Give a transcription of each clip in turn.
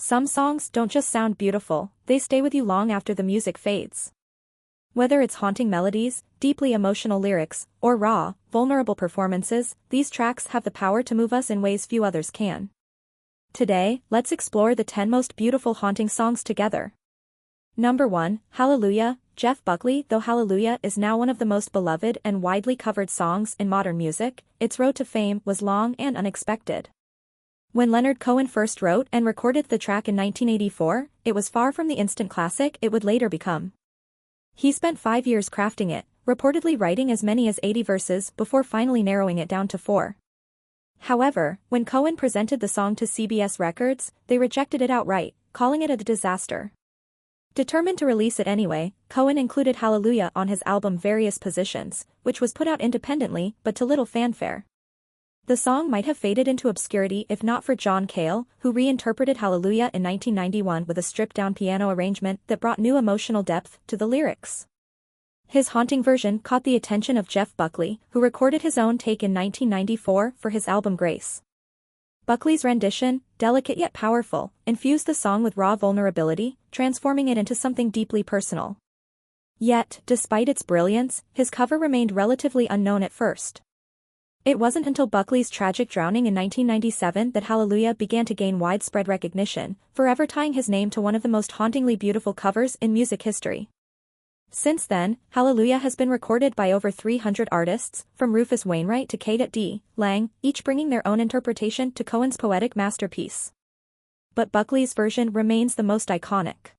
Some songs don't just sound beautiful, they stay with you long after the music fades. Whether it's haunting melodies, deeply emotional lyrics, or raw, vulnerable performances, these tracks have the power to move us in ways few others can. Today, let's explore the 10 most beautiful haunting songs together. Number 1, Hallelujah, Jeff Buckley. Though Hallelujah is now one of the most beloved and widely covered songs in modern music, its road to fame was long and unexpected. When Leonard Cohen first wrote and recorded the track in 1984, it was far from the instant classic it would later become. He spent 5 years crafting it, reportedly writing as many as 80 verses before finally narrowing it down to 4. However, when Cohen presented the song to CBS Records, they rejected it outright, calling it a disaster. Determined to release it anyway, Cohen included Hallelujah on his album Various Positions, which was put out independently but to little fanfare. The song might have faded into obscurity if not for John Cale, who reinterpreted Hallelujah in 1991 with a stripped-down piano arrangement that brought new emotional depth to the lyrics. His haunting version caught the attention of Jeff Buckley, who recorded his own take in 1994 for his album Grace. Buckley's rendition, delicate yet powerful, infused the song with raw vulnerability, transforming it into something deeply personal. Yet, despite its brilliance, his cover remained relatively unknown at first. It wasn't until Buckley's tragic drowning in 1997 that Hallelujah began to gain widespread recognition, forever tying his name to one of the most hauntingly beautiful covers in music history. Since then, Hallelujah has been recorded by over 300 artists, from Rufus Wainwright to Kate D. Lang, each bringing their own interpretation to Cohen's poetic masterpiece. But Buckley's version remains the most iconic.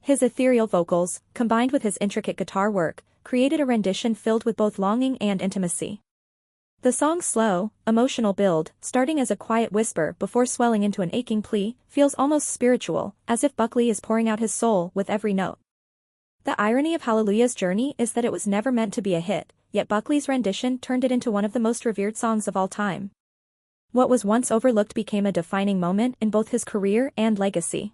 His ethereal vocals, combined with his intricate guitar work, created a rendition filled with both longing and intimacy. The song's slow, emotional build, starting as a quiet whisper before swelling into an aching plea, feels almost spiritual, as if Buckley is pouring out his soul with every note. The irony of Hallelujah's journey is that it was never meant to be a hit, yet Buckley's rendition turned it into one of the most revered songs of all time. What was once overlooked became a defining moment in both his career and legacy.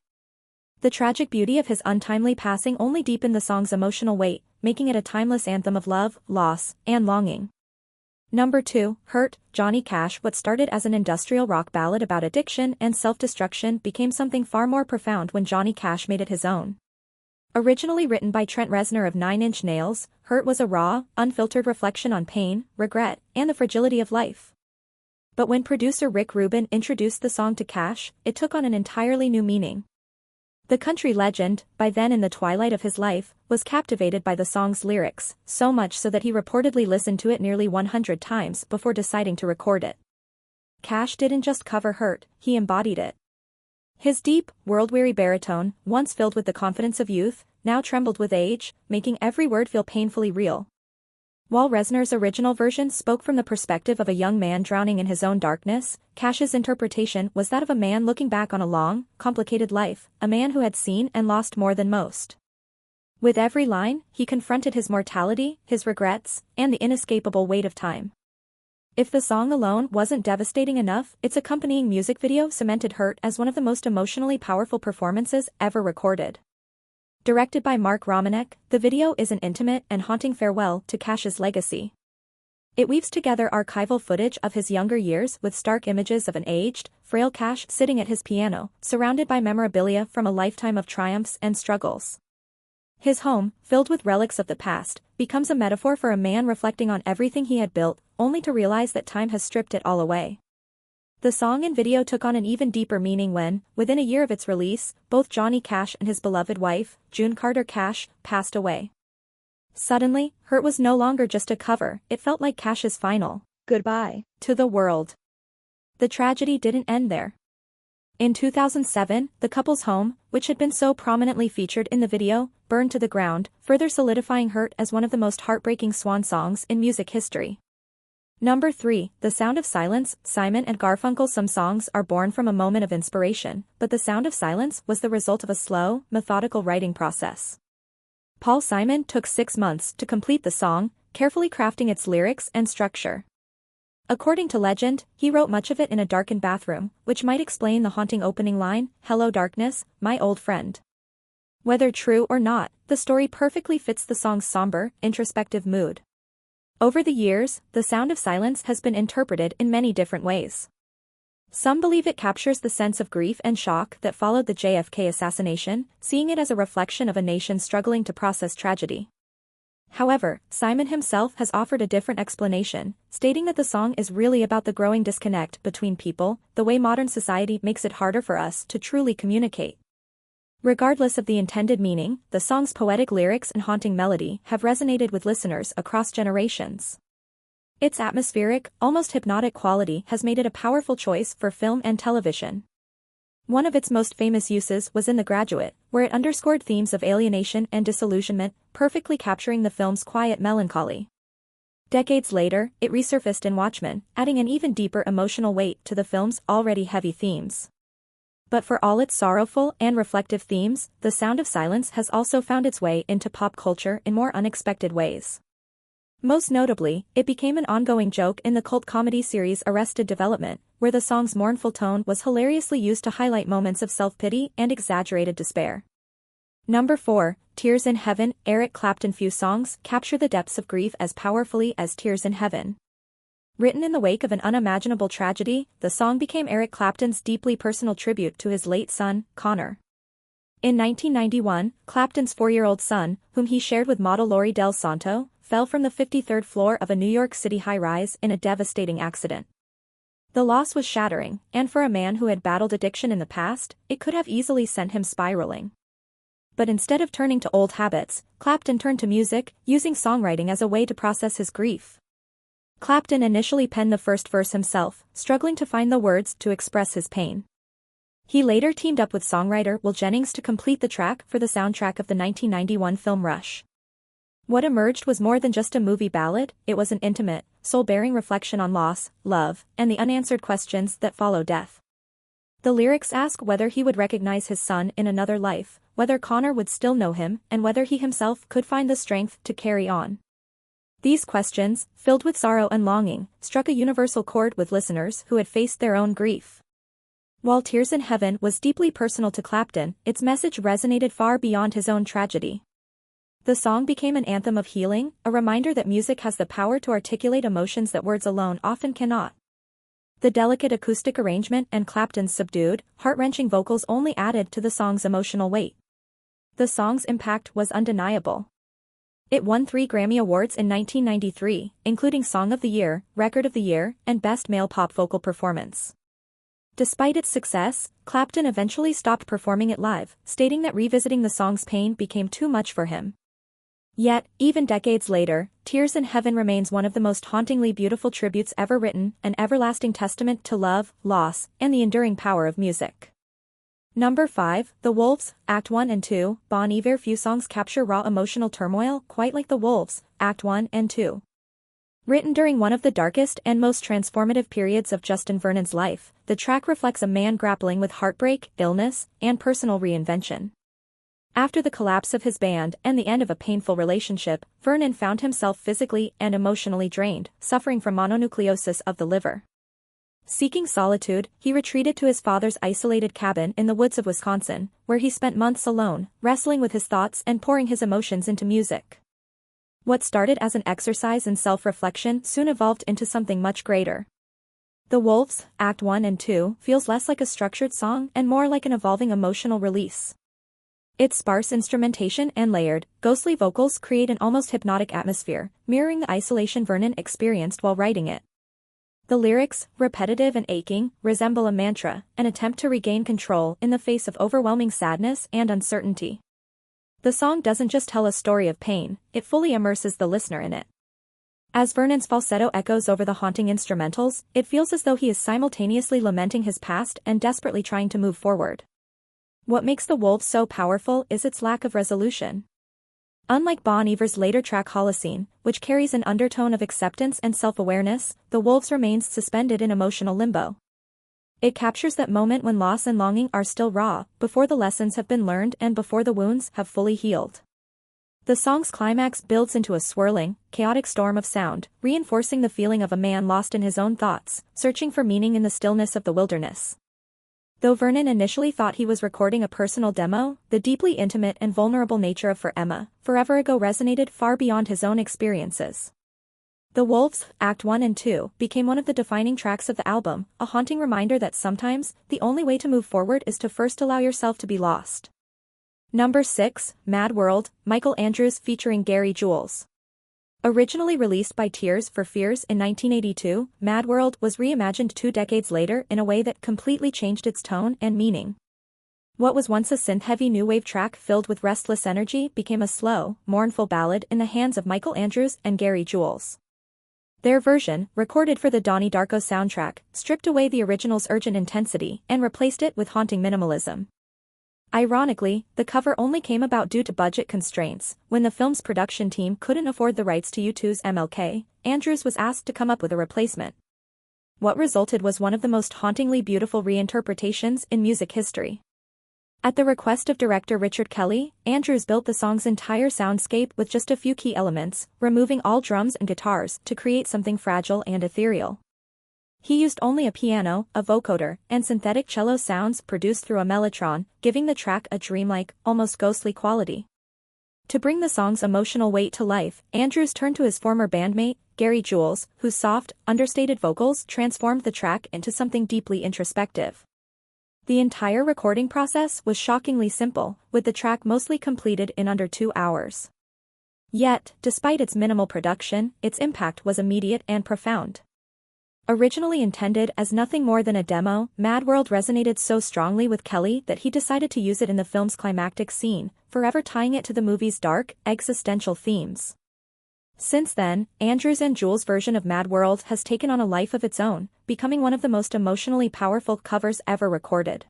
The tragic beauty of his untimely passing only deepened the song's emotional weight, making it a timeless anthem of love, loss, and longing. Number 2, Hurt, Johnny Cash. What started as an industrial rock ballad about addiction and self-destruction became something far more profound when Johnny Cash made it his own. Originally written by Trent Reznor of Nine Inch Nails, Hurt was a raw, unfiltered reflection on pain, regret, and the fragility of life. But when producer Rick Rubin introduced the song to Cash, it took on an entirely new meaning. The country legend, by then in the twilight of his life, was captivated by the song's lyrics, so much so that he reportedly listened to it nearly 100 times before deciding to record it. Cash didn't just cover Hurt, he embodied it. His deep, world-weary baritone, once filled with the confidence of youth, now trembled with age, making every word feel painfully real. While Reznor's original version spoke from the perspective of a young man drowning in his own darkness, Cash's interpretation was that of a man looking back on a long, complicated life, a man who had seen and lost more than most. With every line, he confronted his mortality, his regrets, and the inescapable weight of time. If the song alone wasn't devastating enough, its accompanying music video cemented Hurt as one of the most emotionally powerful performances ever recorded. Directed by Mark Romanek, the video is an intimate and haunting farewell to Cash's legacy. It weaves together archival footage of his younger years with stark images of an aged, frail Cash sitting at his piano, surrounded by memorabilia from a lifetime of triumphs and struggles. His home, filled with relics of the past, becomes a metaphor for a man reflecting on everything he had built, only to realize that time has stripped it all away. The song and video took on an even deeper meaning when, within a year of its release, both Johnny Cash and his beloved wife, June Carter Cash, passed away. Suddenly, Hurt was no longer just a cover, it felt like Cash's final goodbye to the world. The tragedy didn't end there. In 2007, the couple's home, which had been so prominently featured in the video, burned to the ground, further solidifying Hurt as one of the most heartbreaking swan songs in music history. Number 3, The Sound of Silence. Simon and Garfunkel. Some songs are born from a moment of inspiration, but The Sound of Silence was the result of a slow, methodical writing process. Paul Simon took 6 months to complete the song, carefully crafting its lyrics and structure. According to legend, he wrote much of it in a darkened bathroom, which might explain the haunting opening line, "Hello darkness, my old friend." Whether true or not, the story perfectly fits the song's somber, introspective mood. Over the years, The Sound of Silence has been interpreted in many different ways. Some believe it captures the sense of grief and shock that followed the JFK assassination, seeing it as a reflection of a nation struggling to process tragedy. However, Simon himself has offered a different explanation, stating that the song is really about the growing disconnect between people, the way modern society makes it harder for us to truly communicate. Regardless of the intended meaning, the song's poetic lyrics and haunting melody have resonated with listeners across generations. Its atmospheric, almost hypnotic quality has made it a powerful choice for film and television. One of its most famous uses was in The Graduate, where it underscored themes of alienation and disillusionment, perfectly capturing the film's quiet melancholy. Decades later, it resurfaced in Watchmen, adding an even deeper emotional weight to the film's already heavy themes. But for all its sorrowful and reflective themes, The Sound of Silence has also found its way into pop culture in more unexpected ways. Most notably, it became an ongoing joke in the cult comedy series Arrested Development, where the song's mournful tone was hilariously used to highlight moments of self-pity and exaggerated despair. Number 4, Tears in Heaven. Eric Clapton. Few songs capture the depths of grief as powerfully as Tears in Heaven. Written in the wake of an unimaginable tragedy, the song became Eric Clapton's deeply personal tribute to his late son, Connor. In 1991, Clapton's 4-year-old son, whom he shared with model Lori Del Santo, fell from the 53rd floor of a New York City high-rise in a devastating accident. The loss was shattering, and for a man who had battled addiction in the past, it could have easily sent him spiraling. But instead of turning to old habits, Clapton turned to music, using songwriting as a way to process his grief. Clapton initially penned the first verse himself, struggling to find the words to express his pain. He later teamed up with songwriter Will Jennings to complete the track for the soundtrack of the 1991 film Rush. What emerged was more than just a movie ballad, it was an intimate, soul-bearing reflection on loss, love, and the unanswered questions that follow death. The lyrics ask whether he would recognize his son in another life, whether Connor would still know him, and whether he himself could find the strength to carry on. These questions, filled with sorrow and longing, struck a universal chord with listeners who had faced their own grief. While Tears in Heaven was deeply personal to Clapton, its message resonated far beyond his own tragedy. The song became an anthem of healing, a reminder that music has the power to articulate emotions that words alone often cannot. The delicate acoustic arrangement and Clapton's subdued, heart-wrenching vocals only added to the song's emotional weight. The song's impact was undeniable. It won 3 Grammy Awards in 1993, including Song of the Year, Record of the Year, and Best Male Pop Vocal Performance. Despite its success, Clapton eventually stopped performing it live, stating that revisiting the song's pain became too much for him. Yet, even decades later, Tears in Heaven remains one of the most hauntingly beautiful tributes ever written, an everlasting testament to love, loss, and the enduring power of music. Number 5, The Wolves, Act 1 and 2. Bon Iver. Few songs capture raw emotional turmoil quite like The Wolves, Act 1 and 2. Written during one of the darkest and most transformative periods of Justin Vernon's life, the track reflects a man grappling with heartbreak, illness, and personal reinvention. After the collapse of his band and the end of a painful relationship, Vernon found himself physically and emotionally drained, suffering from mononucleosis of the liver. Seeking solitude, he retreated to his father's isolated cabin in the woods of Wisconsin, where he spent months alone, wrestling with his thoughts and pouring his emotions into music. What started as an exercise in self-reflection soon evolved into something much greater. The Wolves, Act 1 and 2, feels less like a structured song and more like an evolving emotional release. Its sparse instrumentation and layered, ghostly vocals create an almost hypnotic atmosphere, mirroring the isolation Vernon experienced while writing it. The lyrics, repetitive and aching, resemble a mantra, an attempt to regain control in the face of overwhelming sadness and uncertainty. The song doesn't just tell a story of pain, it fully immerses the listener in it. As Vernon's falsetto echoes over the haunting instrumentals, it feels as though he is simultaneously lamenting his past and desperately trying to move forward. What makes The Wolves so powerful is its lack of resolution. Unlike Bon Iver's later track Holocene, which carries an undertone of acceptance and self-awareness, The Wolves remains suspended in emotional limbo. It captures that moment when loss and longing are still raw, before the lessons have been learned and before the wounds have fully healed. The song's climax builds into a swirling, chaotic storm of sound, reinforcing the feeling of a man lost in his own thoughts, searching for meaning in the stillness of the wilderness. Though Vernon initially thought he was recording a personal demo, the deeply intimate and vulnerable nature of For Emma, Forever Ago resonated far beyond his own experiences. The Wolves, Act 1 and 2, became one of the defining tracks of the album, a haunting reminder that sometimes, the only way to move forward is to first allow yourself to be lost. Number 6, Mad World, Michael Andrews featuring Gary Jules. Originally released by Tears for Fears in 1982, Mad World was reimagined 2 decades later in a way that completely changed its tone and meaning. What was once a synth-heavy new wave track filled with restless energy became a slow, mournful ballad in the hands of Michael Andrews and Gary Jules. Their version, recorded for the Donnie Darko soundtrack, stripped away the original's urgent intensity and replaced it with haunting minimalism. Ironically, the cover only came about due to budget constraints. When the film's production team couldn't afford the rights to U2's MLK, Andrews was asked to come up with a replacement. What resulted was one of the most hauntingly beautiful reinterpretations in music history. At the request of director Richard Kelly, Andrews built the song's entire soundscape with just a few key elements, removing all drums and guitars to create something fragile and ethereal. He used only a piano, a vocoder, and synthetic cello sounds produced through a mellotron, giving the track a dreamlike, almost ghostly quality. To bring the song's emotional weight to life, Andrews turned to his former bandmate, Gary Jules, whose soft, understated vocals transformed the track into something deeply introspective. The entire recording process was shockingly simple, with the track mostly completed in under 2 hours. Yet, despite its minimal production, its impact was immediate and profound. Originally intended as nothing more than a demo, Mad World resonated so strongly with Kelly that he decided to use it in the film's climactic scene, forever tying it to the movie's dark, existential themes. Since then, Andrews and Jules' version of Mad World has taken on a life of its own, becoming one of the most emotionally powerful covers ever recorded.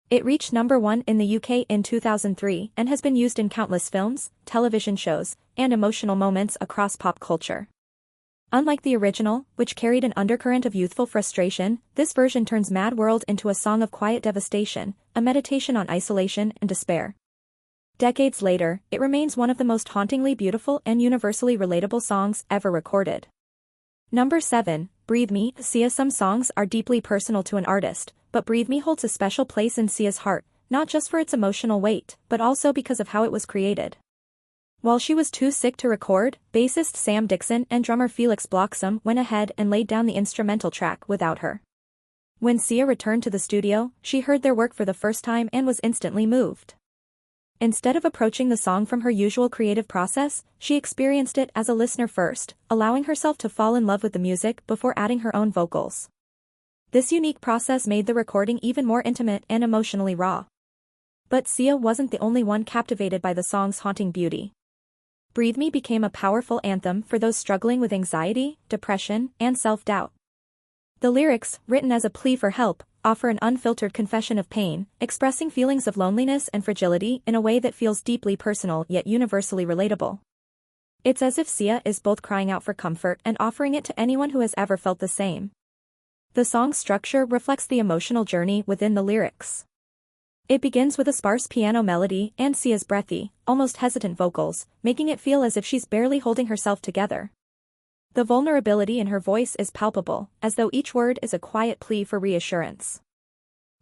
It reached number 1 in the UK in 2003 and has been used in countless films, television shows, and emotional moments across pop culture. Unlike the original, which carried an undercurrent of youthful frustration, this version turns Mad World into a song of quiet devastation, a meditation on isolation and despair. Decades later, it remains one of the most hauntingly beautiful and universally relatable songs ever recorded. Number 7, Breathe Me. Sia. Some songs are deeply personal to an artist, but Breathe Me holds a special place in Sia's heart, not just for its emotional weight, but also because of how it was created. While she was too sick to record, bassist Sam Dixon and drummer Felix Bloxam went ahead and laid down the instrumental track without her. When Sia returned to the studio, she heard their work for the first time and was instantly moved. Instead of approaching the song from her usual creative process, she experienced it as a listener first, allowing herself to fall in love with the music before adding her own vocals. This unique process made the recording even more intimate and emotionally raw. But Sia wasn't the only one captivated by the song's haunting beauty. Breathe Me became a powerful anthem for those struggling with anxiety, depression, and self-doubt. The lyrics, written as a plea for help, offer an unfiltered confession of pain, expressing feelings of loneliness and fragility in a way that feels deeply personal yet universally relatable. It's as if Sia is both crying out for comfort and offering it to anyone who has ever felt the same. The song's structure reflects the emotional journey within the lyrics. It begins with a sparse piano melody and Sia's breathy, almost hesitant vocals, making it feel as if she's barely holding herself together. The vulnerability in her voice is palpable, as though each word is a quiet plea for reassurance.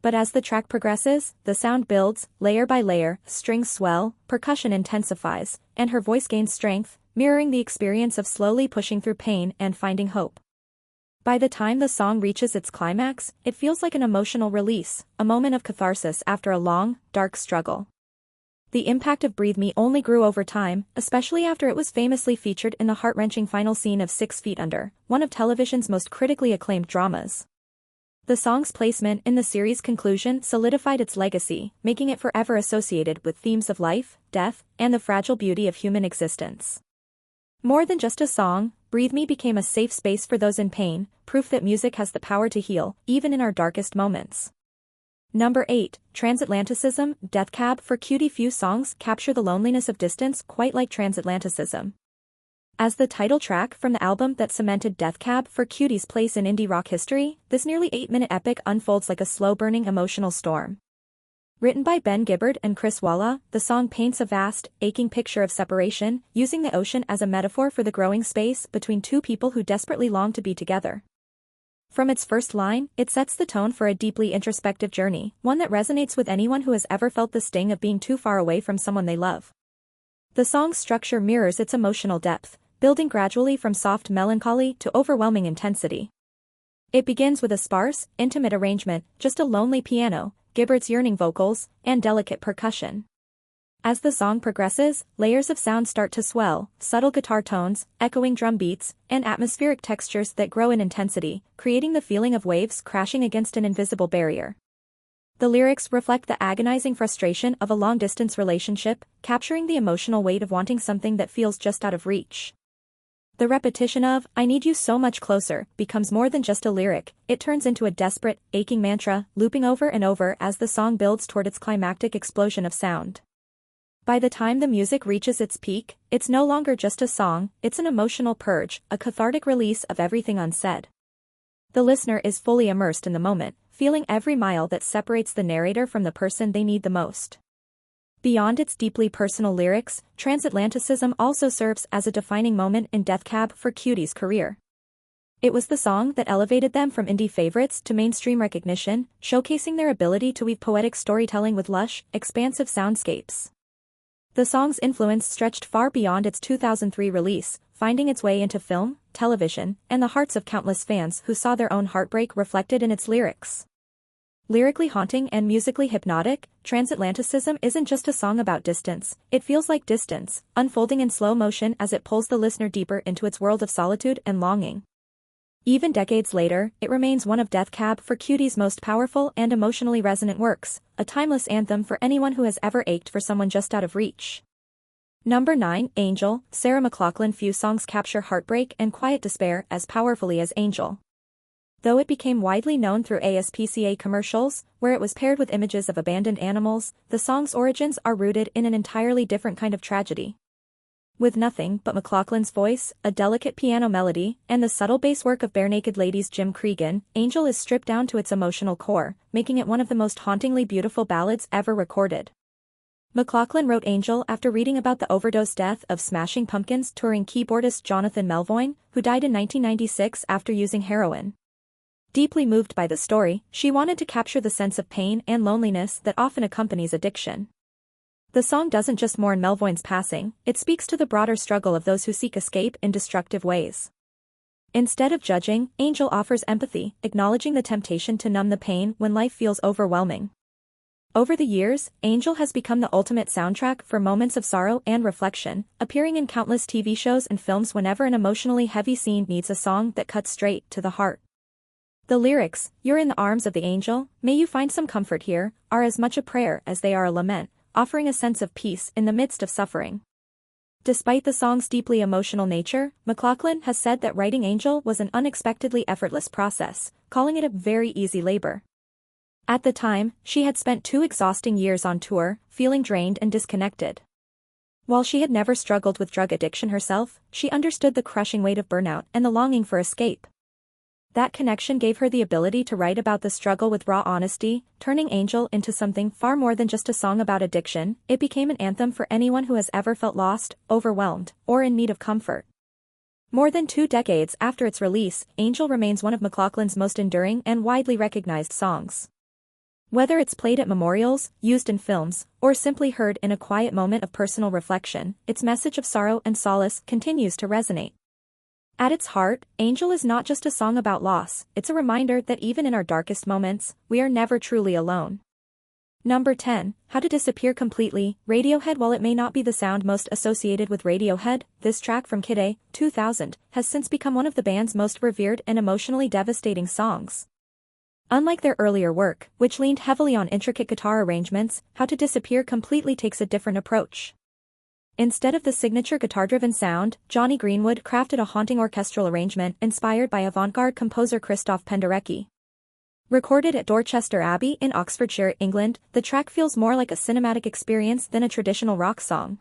But as the track progresses, the sound builds, layer by layer, strings swell, percussion intensifies, and her voice gains strength, mirroring the experience of slowly pushing through pain and finding hope. By the time the song reaches its climax, it feels like an emotional release, a moment of catharsis after a long, dark struggle. The impact of Breathe Me only grew over time, especially after it was famously featured in the heart-wrenching final scene of 6 Feet Under, one of television's most critically acclaimed dramas. The song's placement in the series' conclusion solidified its legacy, making it forever associated with themes of life, death, and the fragile beauty of human existence. More than just a song, Breathe Me became a safe space for those in pain, proof that music has the power to heal, even in our darkest moments. Number 8, Transatlanticism, Death Cab for Cutie. Few songs capture the loneliness of distance quite like Transatlanticism. As the title track from the album that cemented Death Cab for Cutie's place in indie rock history, this nearly 8-minute epic unfolds like a slow-burning emotional storm. Written by Ben Gibbard and Chris Walla, the song paints a vast, aching picture of separation, using the ocean as a metaphor for the growing space between two people who desperately long to be together. From its first line, it sets the tone for a deeply introspective journey, one that resonates with anyone who has ever felt the sting of being too far away from someone they love. The song's structure mirrors its emotional depth, building gradually from soft melancholy to overwhelming intensity. It begins with a sparse, intimate arrangement, just a lonely piano, Gibbert's yearning vocals, and delicate percussion. As the song progresses, layers of sound start to swell, subtle guitar tones, echoing drum beats, and atmospheric textures that grow in intensity, creating the feeling of waves crashing against an invisible barrier. The lyrics reflect the agonizing frustration of a long-distance relationship, capturing the emotional weight of wanting something that feels just out of reach. The repetition of, "I need you so much closer," becomes more than just a lyric, it turns into a desperate, aching mantra, looping over and over as the song builds toward its climactic explosion of sound. By the time the music reaches its peak, it's no longer just a song, it's an emotional purge, a cathartic release of everything unsaid. The listener is fully immersed in the moment, feeling every mile that separates the narrator from the person they need the most. Beyond its deeply personal lyrics, Transatlanticism also serves as a defining moment in Death Cab for Cutie's career. It was the song that elevated them from indie favorites to mainstream recognition, showcasing their ability to weave poetic storytelling with lush, expansive soundscapes. The song's influence stretched far beyond its 2003 release, finding its way into film, television, and the hearts of countless fans who saw their own heartbreak reflected in its lyrics. Lyrically haunting and musically hypnotic, Transatlanticism isn't just a song about distance, it feels like distance, unfolding in slow motion as it pulls the listener deeper into its world of solitude and longing. Even decades later, it remains one of Death Cab for Cutie's most powerful and emotionally resonant works, a timeless anthem for anyone who has ever ached for someone just out of reach. Number 9, Angel. Sarah McLachlan. Few songs capture heartbreak and quiet despair as powerfully as Angel. Though it became widely known through ASPCA commercials, where it was paired with images of abandoned animals, the song's origins are rooted in an entirely different kind of tragedy. With nothing but McLachlan's voice, a delicate piano melody, and the subtle bass work of Barenaked Ladies' Jim Cregan, Angel is stripped down to its emotional core, making it one of the most hauntingly beautiful ballads ever recorded. McLachlan wrote Angel after reading about the overdose death of Smashing Pumpkins touring keyboardist Jonathan Melvoin, who died in 1996 after using heroin. Deeply moved by the story, she wanted to capture the sense of pain and loneliness that often accompanies addiction. The song doesn't just mourn Melvoin's passing, it speaks to the broader struggle of those who seek escape in destructive ways. Instead of judging, Angel offers empathy, acknowledging the temptation to numb the pain when life feels overwhelming. Over the years, Angel has become the ultimate soundtrack for moments of sorrow and reflection, appearing in countless TV shows and films whenever an emotionally heavy scene needs a song that cuts straight to the heart. The lyrics, "You're in the arms of the angel, may you find some comfort here," are as much a prayer as they are a lament, offering a sense of peace in the midst of suffering. Despite the song's deeply emotional nature, McLachlan has said that writing Angel was an unexpectedly effortless process, calling it a very easy labor. At the time, she had spent 2 exhausting years on tour, feeling drained and disconnected. While she had never struggled with drug addiction herself, she understood the crushing weight of burnout and the longing for escape. That connection gave her the ability to write about the struggle with raw honesty, turning Angel into something far more than just a song about addiction. It became an anthem for anyone who has ever felt lost, overwhelmed, or in need of comfort. More than 2 decades after its release, Angel remains one of McLachlan's most enduring and widely recognized songs. Whether it's played at memorials, used in films, or simply heard in a quiet moment of personal reflection, its message of sorrow and solace continues to resonate. At its heart, Angel is not just a song about loss, it's a reminder that even in our darkest moments, we are never truly alone. Number 10, How to Disappear Completely. Radiohead. While it may not be the sound most associated with Radiohead, this track from Cutie, 2000, has since become one of the band's most revered and emotionally devastating songs. Unlike their earlier work, which leaned heavily on intricate guitar arrangements, How to Disappear Completely takes a different approach. Instead of the signature guitar-driven sound, Johnny Greenwood crafted a haunting orchestral arrangement inspired by avant-garde composer Christoph Penderecki. Recorded at Dorchester Abbey in Oxfordshire, England, the track feels more like a cinematic experience than a traditional rock song.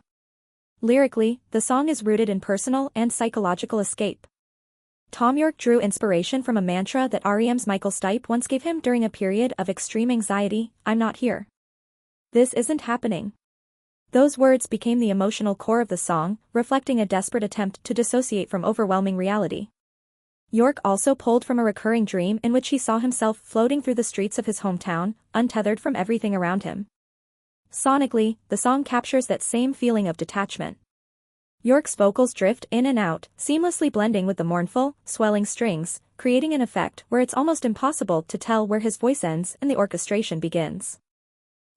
Lyrically, the song is rooted in personal and psychological escape. Thom Yorke drew inspiration from a mantra that REM's Michael Stipe once gave him during a period of extreme anxiety: "I'm not here. This isn't happening." Those words became the emotional core of the song, reflecting a desperate attempt to dissociate from overwhelming reality. Yorke also pulled from a recurring dream in which he saw himself floating through the streets of his hometown, untethered from everything around him. Sonically, the song captures that same feeling of detachment. York's vocals drift in and out, seamlessly blending with the mournful, swelling strings, creating an effect where it's almost impossible to tell where his voice ends and the orchestration begins.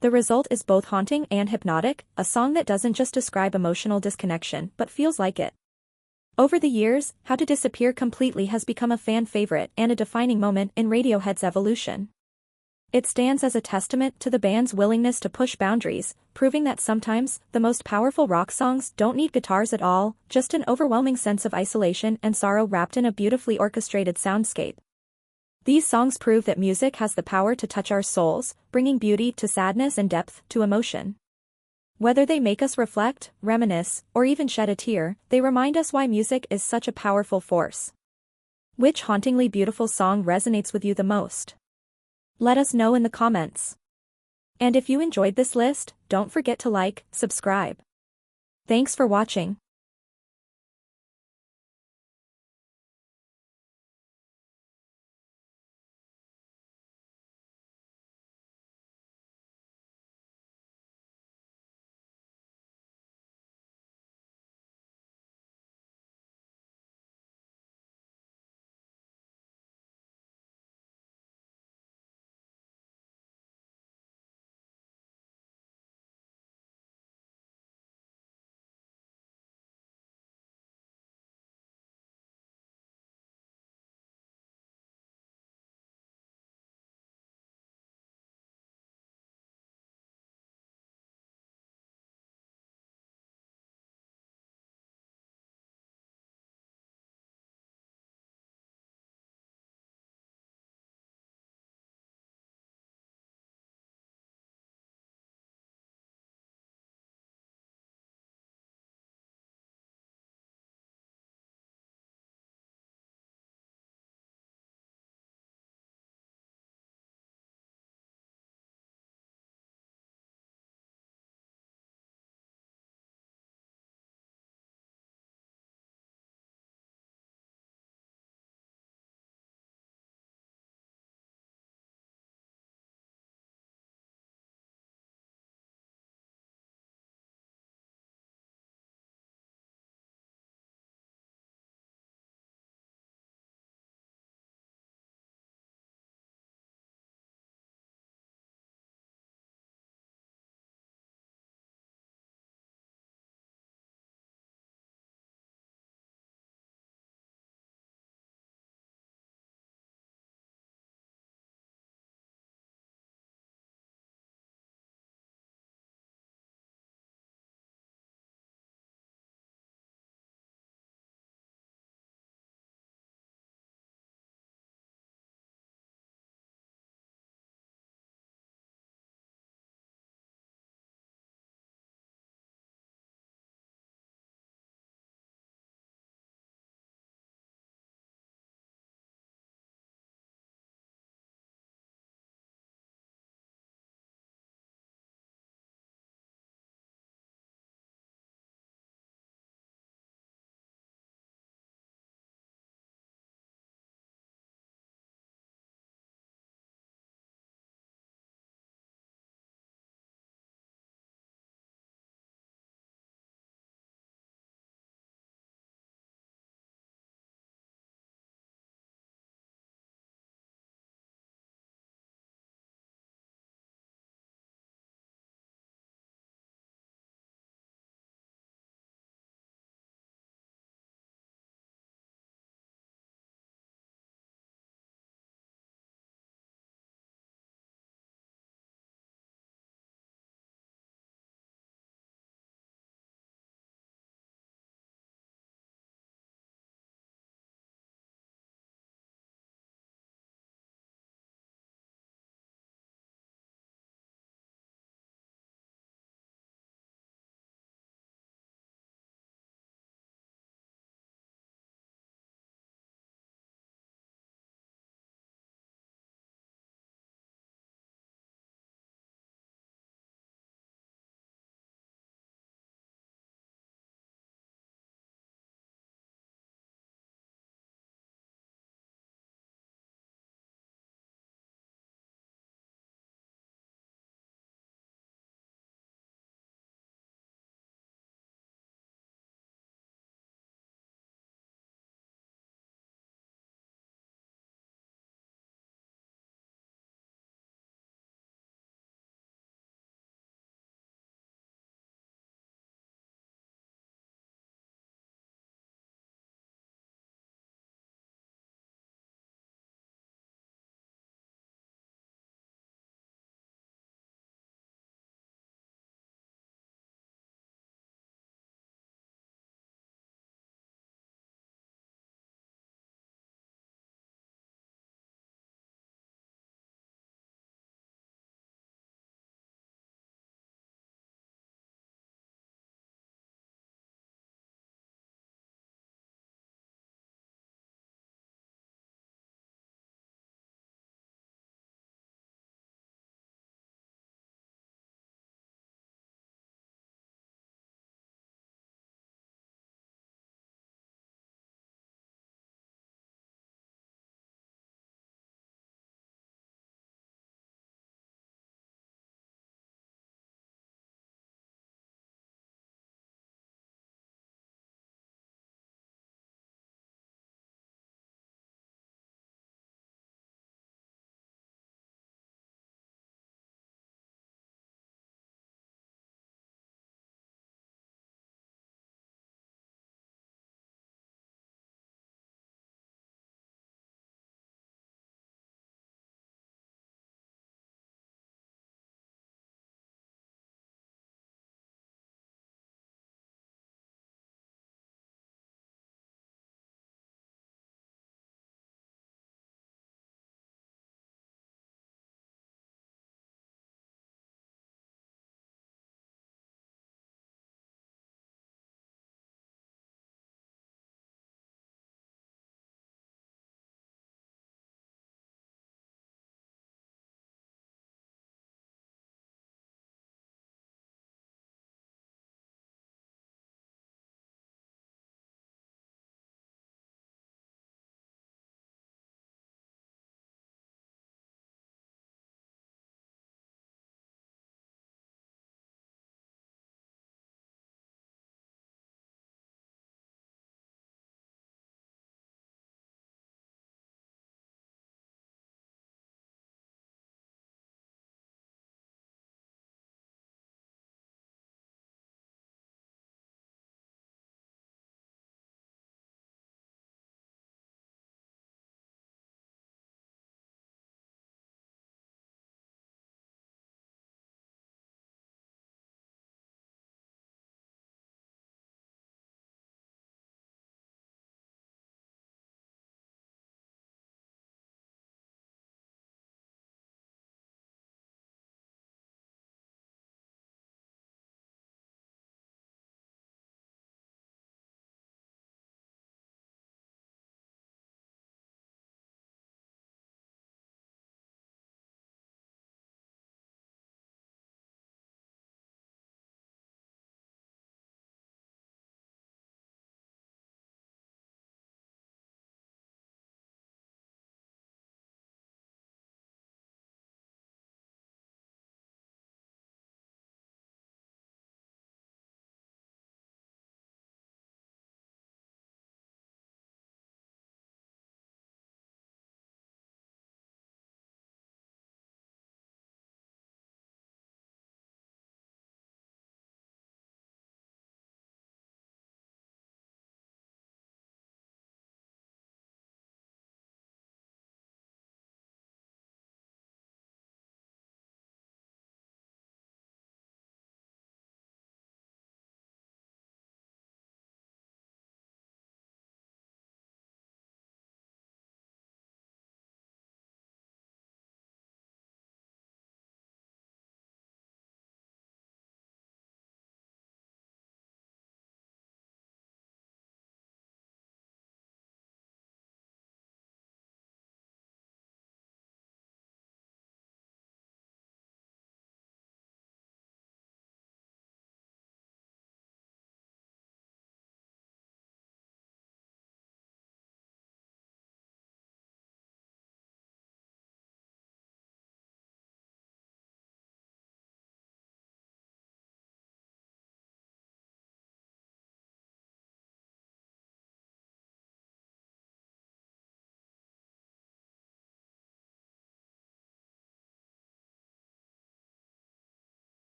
The result is both haunting and hypnotic, a song that doesn't just describe emotional disconnection but feels like it. Over the years, How to Disappear Completely has become a fan favorite and a defining moment in Radiohead's evolution. It stands as a testament to the band's willingness to push boundaries, proving that sometimes, the most powerful rock songs don't need guitars at all, just an overwhelming sense of isolation and sorrow wrapped in a beautifully orchestrated soundscape. These songs prove that music has the power to touch our souls, bringing beauty to sadness and depth to emotion. Whether they make us reflect, reminisce, or even shed a tear, they remind us why music is such a powerful force. Which hauntingly beautiful song resonates with you the most? Let us know in the comments. And if you enjoyed this list, don't forget to like, subscribe. Thanks for watching.